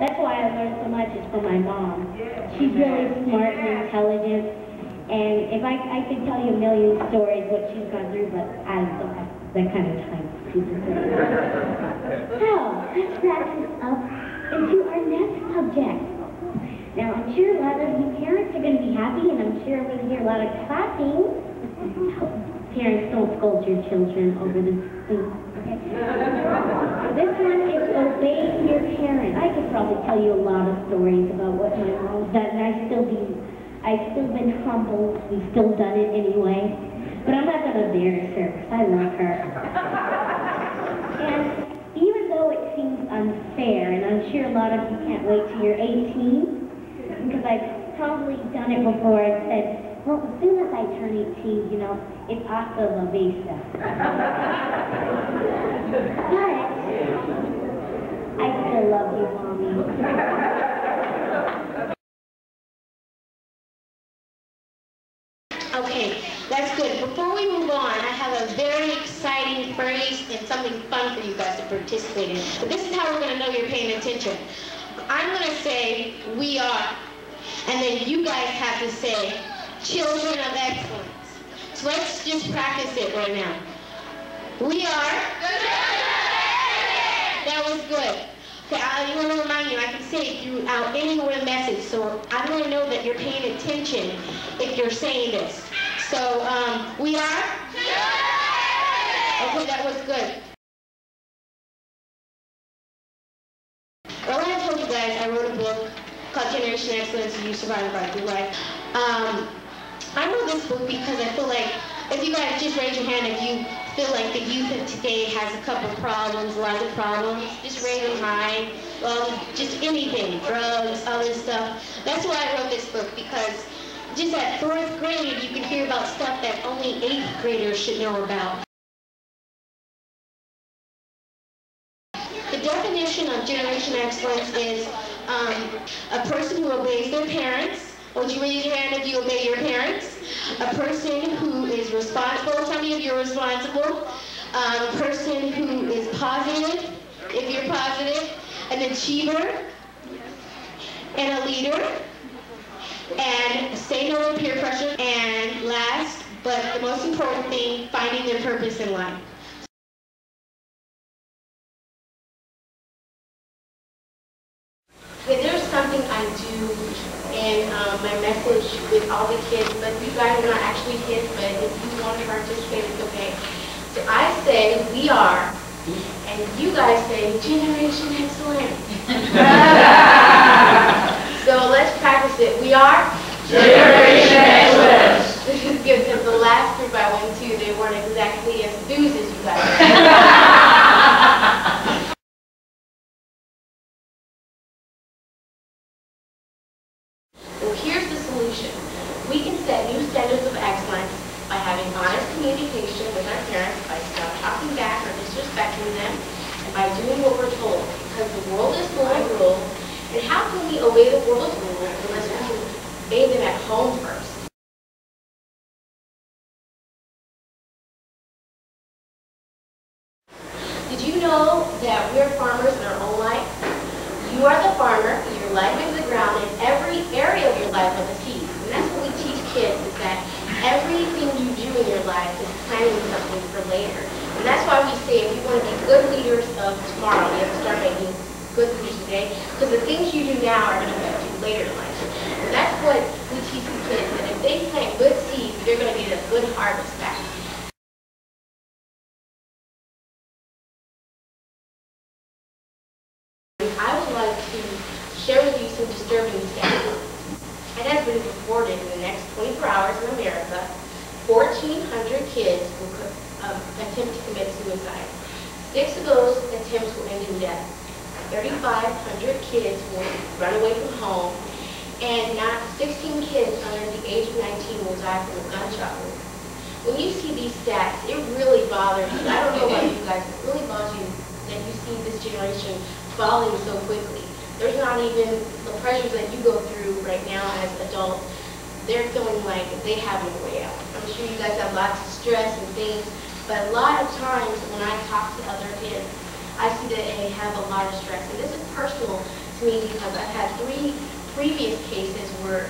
That's why I learned so much is from my mom. She's really smart and intelligent, and if I could tell you a million stories what she's gone through, but I don't have that kind of time to do that. So, let's wrap this up into our next subject. Now, I'm sure a lot of you parents are going to be happy, and I'm sure we're going to hear a lot of clapping. Parents, don't scold your children over this thing, okay? This one is obeying your parents. I could probably tell you a lot of stories about what my mom's done, and I've still been humbled. We've still done it anyway. But I'm not going to embarrass her, because I love her. And even though it seems unfair, and I'm sure a lot of you can't wait till you're 18, because I've probably done it before and said, well, as soon as I turn 18, you know, it's hasta la vista. But I still love you, Mommy. Okay, that's good. Before we move on, I have a very exciting phrase and something fun for you guys to participate in. But this is how we're going to know you're paying attention. I'm going to say, we are, and then you guys have to say, children of excellence. So let's just practice it right now. We are. That was good. Okay, I want to remind you, I can say it throughout any of the message, so I'm going to know that you're paying attention if you're saying this. So, we are? Okay, that was good. Earlier I told you guys I wrote a book called Generation Excellence, You Survive a Good Life. I wrote this book because I feel like, if you guys just raise your hand if you feel like the youth of today has a couple problems, lots of problems, just raise them high. Well, just anything, drugs, other stuff. That's why I wrote this book, because just at 4th grade you can hear about stuff that only 8th graders should know about. The definition of Generation Excellence is a person who obeys their parents. Would you raise your hand if you obey your parents? A person who is responsible. Tell me if you're responsible. A person who is positive, if you're positive. An achiever. And a leader. And say no to peer pressure. And last, but the most important thing, finding their purpose in life. Okay, there's something I do in my message with all the kids, but you guys are not actually kids, but if you want to participate, it's okay. So I say, we are, and you guys say, Generation Excellence. So let's practice it. We are? Generation Excellence. This is good, because the last group I went to, they weren't exactly as enthused as you guys. Well, here's the solution. We can set new standards of excellence by having honest communication with our parents, by not talking back or disrespecting them, and by doing what we're told. Because the world is full of rules, and how can we obey the world's rules unless we can obey them at home first? Did you know that we're farmers in our own life? You are the farmer, your life is the ground, and every area of your life are the seeds. And that's what we teach kids, is that everything you do in your life is planting something for later. And that's why we say if you want to be good leaders of tomorrow, you have to start making good leaders today, because the things you do now are going to affect you later in life. And that's what we teach the kids, that if they plant good seeds, they're going to get a good harvest back. I would like to share with you some disturbing stats. It has been reported in the next 24 hours in America, 1,400 kids will attempt to commit suicide. 6 of those attempts will end in death. 3,500 kids will run away from home, and 16 kids under the age of 19 will die from a gunshot wound. When you see these stats, it really bothers you. I don't know about you guys, it really bothers you that you see this generation falling so quickly. There's not even the pressures that you go through right now as adults. They're feeling like they have no way out. I'm sure you guys have lots of stress and things, but a lot of times when I talk to other kids, I see that they have a lot of stress. And this is personal to to me because I've had 3 previous cases where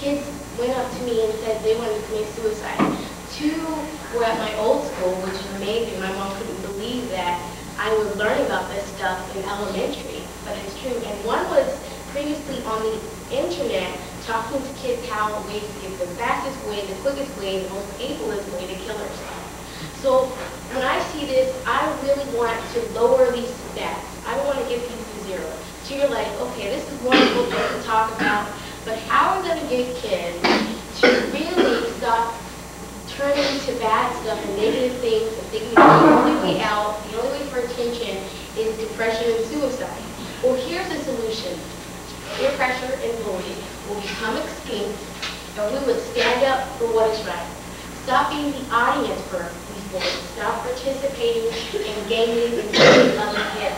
kids went up to me and said they wanted to commit suicide. 2 were at my old school, which is amazing. My mom couldn't believe that I would learn about this stuff in elementary, but it's true. And 1 was previously on the internet talking to kids how ways to get the fastest way, the quickest way, the most painless way to kill herself. So when I see this, I really want to lower these stats. I want to get these to 0. So you're like, okay, this is wonderful to talk about, but how are we going to get kids to really stop turning to bad stuff and negative things and thinking that the only way out, the only way for attention is depression and suicide? Well, here's the solution. Peer pressure and bullying will become extinct, and we would stand up for what is right. Stop being the audience for these bullies. Stop participating and gaining and bullying other kids.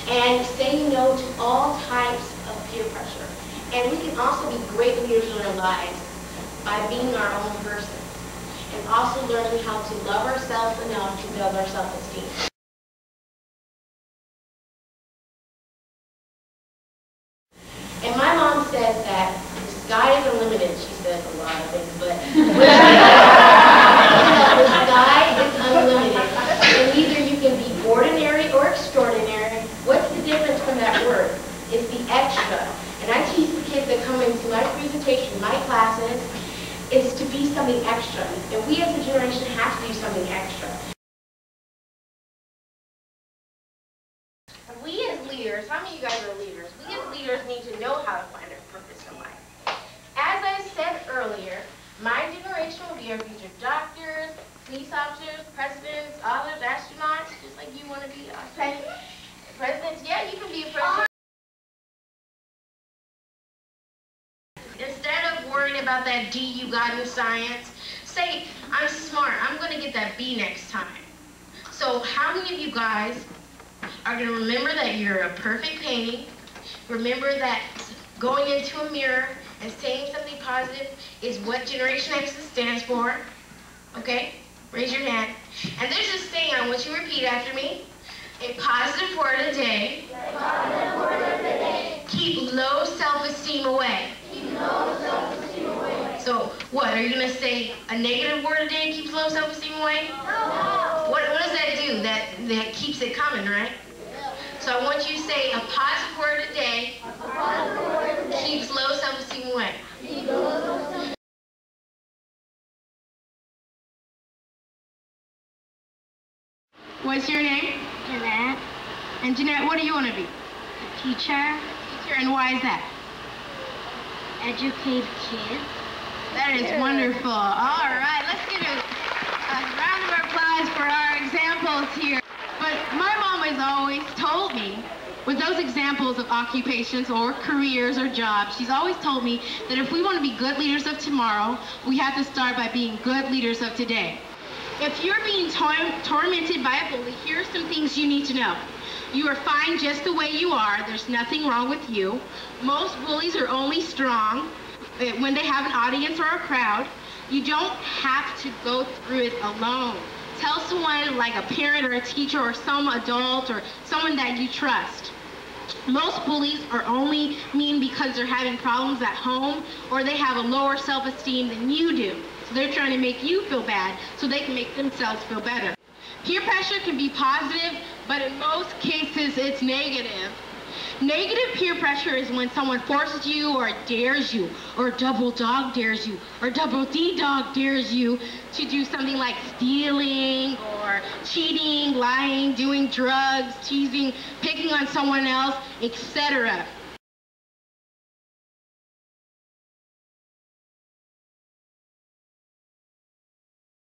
And say no to all types of peer pressure. And we can also be great leaders in our lives by being our own person. And also learning how to love ourselves enough to build our self-esteem. And my mom says that the sky is unlimited. She says a lot of things, but the sky is unlimited. And either you can be ordinary or extraordinary. What's the difference from that word? It's the extra. And I teach the kids that come into my presentation, my classes, is to be something extra. And we as a generation have to do something extra. We as leaders, how many of you guys are leaders? We as leaders need to know how to find our purpose in life. As I said earlier, my generation will be our future doctors, police officers, presidents, authors, astronauts, just like you want to be presidents. Yeah, you can be a president. Instead of worrying about that D you got in science, say, I'm smart, I'm going to get that B next time. So how many of you guys are going to remember that you're a perfect painting, remember that going into a mirror and saying something positive is what Generation X stands for? Okay? Raise your hand. And there's this saying I want you to repeat after me. A positive word a day. A positive word a day. Keep low self-esteem away. So, what, are you going to say a negative word a day keeps low self-esteem away? No. What does that do? That keeps it coming, right? So I want you to say a positive word a day keeps low self-esteem away. What's your name? Jeanette, And Jeanette, what do you want to be? teacher, Teacher, and why is that? educate kids. That is wonderful. All right, let's give a round of applause for our examples here. But my mom has always told me, with those examples of occupations or careers or jobs, she's always told me that if we want to be good leaders of tomorrow, we have to start by being good leaders of today. If you're being tormented by a bully, here are some things you need to know. You are fine just the way you are. There's nothing wrong with you. Most bullies are only strong when they have an audience or a crowd. You don't have to go through it alone. Tell someone like a parent or a teacher or some adult or someone that you trust. Most bullies are only mean because they're having problems at home or they have a lower self-esteem than you do. So they're trying to make you feel bad so they can make themselves feel better. Peer pressure can be positive, but in most cases it's negative. Negative peer pressure is when someone forces you or dares you, or double dog dares you, or double D dog dares you to do something like stealing, or cheating, lying, doing drugs, teasing, picking on someone else, etc.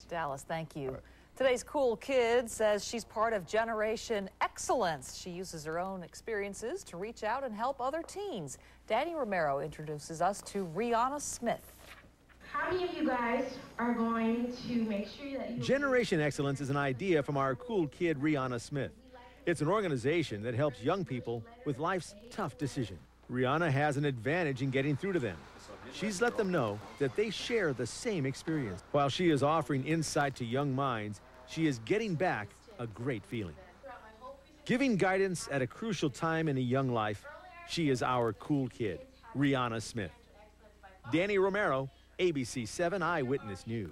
Dallas, thank you. Today's cool kid says she's part of Generation Excellence. She uses her own experiences to reach out and help other teens. Danny Romero introduces us to Rionna Smith. How many of you guys are going to make sure that you... Generation Excellence is an idea from our cool kid Rionna Smith. It's an organization that helps young people with life's tough decisions. Rionna has an advantage in getting through to them. She's let them know that they share the same experience. While she is offering insight to young minds, she is getting back a great feeling. Giving guidance at a crucial time in a young life, She is our cool kid, Rionna Smith. Danny Romero, ABC 7 Eyewitness News.